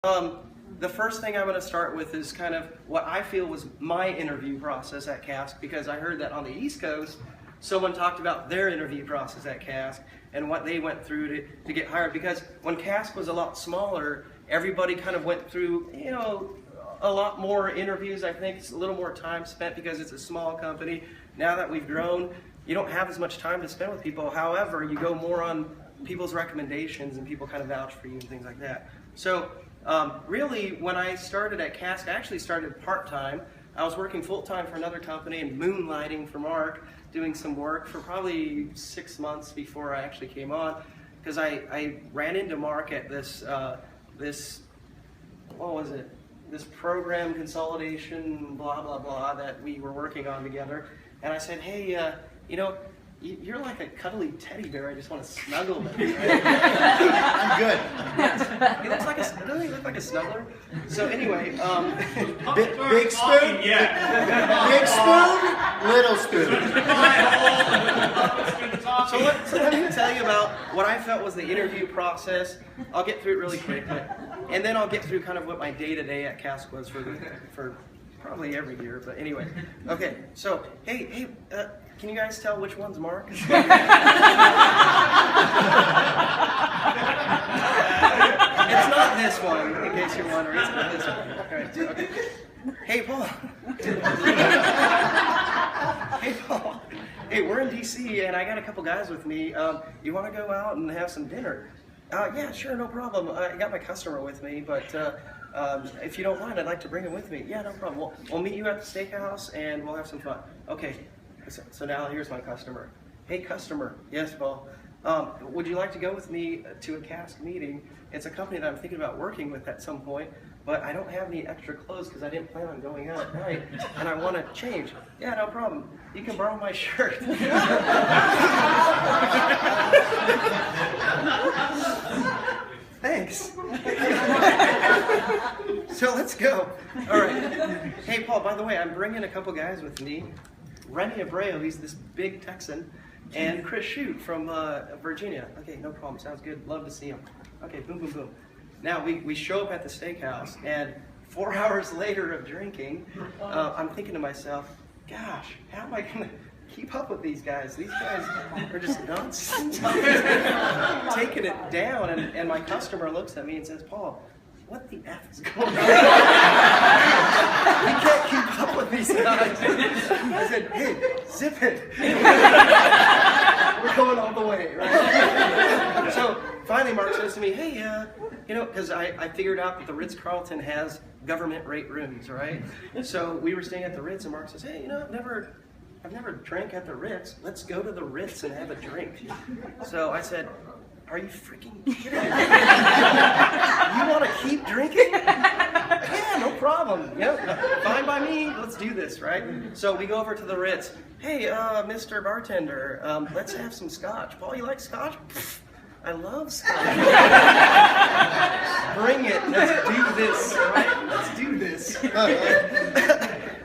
The first thing I'm going to start with is kind of what I feel was my interview process at Cask, because I heard that on the East Coast, someone talked about their interview process at Cask and what they went through to get hired. Because when Cask was a lot smaller, everybody kind of went through, a lot more interviews. I think it's a little more time spent because it's a small company. Now that we've grown, you don't have as much time to spend with people. However, you go more on people's recommendations and people kind of vouch for you and things like that. So really, when I started at Cask, I actually started part-time. I was working full-time for another company and moonlighting for Mark, doing some work for probably 6 months before I actually came on, because I ran into Mark at this program consolidation, blah, blah, blah, that we were working on together. And I said, hey, you're like a cuddly teddy bear. I just want to snuggle with you. Right? I'm good. Yes. Doesn't he look like a snuggler? So anyway, big spoon? Yeah. Big spoon? Little spoon. So let me tell you about what I felt was the interview process. I'll get through it really quick, and then I'll get through kind of what my day-to-day at Cask was for probably every year. But anyway, okay. So hey, can you guys tell which one's Mark? It's not this one, in case you're wondering. It's not this one. Right, okay. Hey, Paul. Hey, Paul. Hey, we're in DC, and I got a couple guys with me. You want to go out and have some dinner? Yeah, sure, no problem. I got my customer with me, but if you don't mind, I'd like to bring him with me. Yeah, no problem. We'll meet you at the steakhouse, and we'll have some fun. Okay. So now here's my customer. Hey, customer. Yes, Paul. Would you like to go with me to a Cask meeting? It's a company that I'm thinking about working with at some point, but I don't have any extra clothes because I didn't plan on going out at night, and I want to change. Yeah, no problem. You can borrow my shirt. Thanks. So let's go. All right. Hey, Paul, by the way, I'm bringing a couple guys with me. Rennie Abreu, he's this big Texan, and Chris Shute from Virginia. Okay, no problem. Sounds good. Love to see him. Okay, boom, boom, boom. Now we show up at the steakhouse, and 4 hours later of drinking, I'm thinking to myself, gosh, how am I going to keep up with these guys? These guys are just nuts. Taking it down, and my customer looks at me and says, Paul, what the F is going on? We can't keep up with these guys. I said, hey, zip it. We're going all the way, right? So finally Mark says to me, hey, because I figured out that the Ritz-Carlton has government rate rooms, right? So we were staying at the Ritz, and Mark says, hey, I've never drank at the Ritz. Let's go to the Ritz and have a drink. So I said, are you freaking kidding me? You want to keep drinking? Yeah, no problem. Fine by me. Let's do this, right? So we go over to the Ritz. Hey, Mr. Bartender, let's have some scotch. Paul, you like scotch? Pfft, I love scotch. Bring it. Let's do this, right? Let's do this.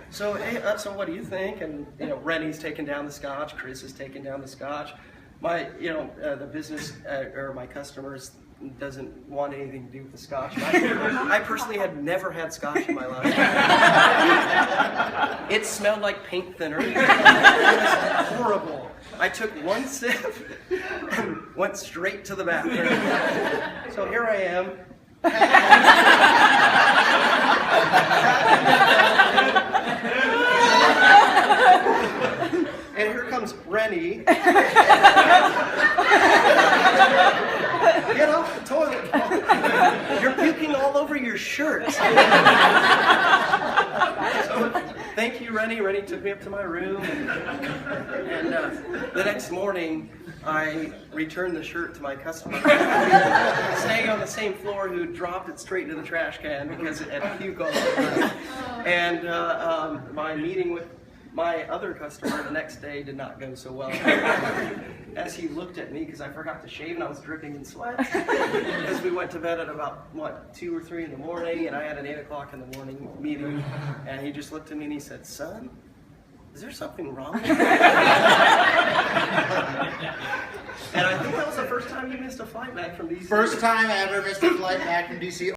So, hey, so what do you think? And Rennie's taking down the scotch. Chris is taking down the scotch. My, the business or my customers doesn't want anything to do with the scotch. I personally had never had scotch in my life. It smelled like paint thinner. It was horrible. I took one sip and went straight to the bathroom. So here I am. And here comes Rennie. Get off the toilet, Paul. You're puking all over your shirt. So, thank you, Rennie. Rennie took me up to my room. And the next morning, I returned the shirt to my customer, staying on the same floor, who dropped it straight into the trash can because it had puke all over it. And my meeting with my other customer the next day did not go so well, as he looked at me because I forgot to shave and I was dripping in sweat, because we went to bed at about 2 or 3 in the morning, and I had an 8 o'clock in the morning meeting, and he just looked at me and he said, son, is there something wrong with you? And I think that was the first time you missed a flight back from DC. First time I ever missed a flight back from DC.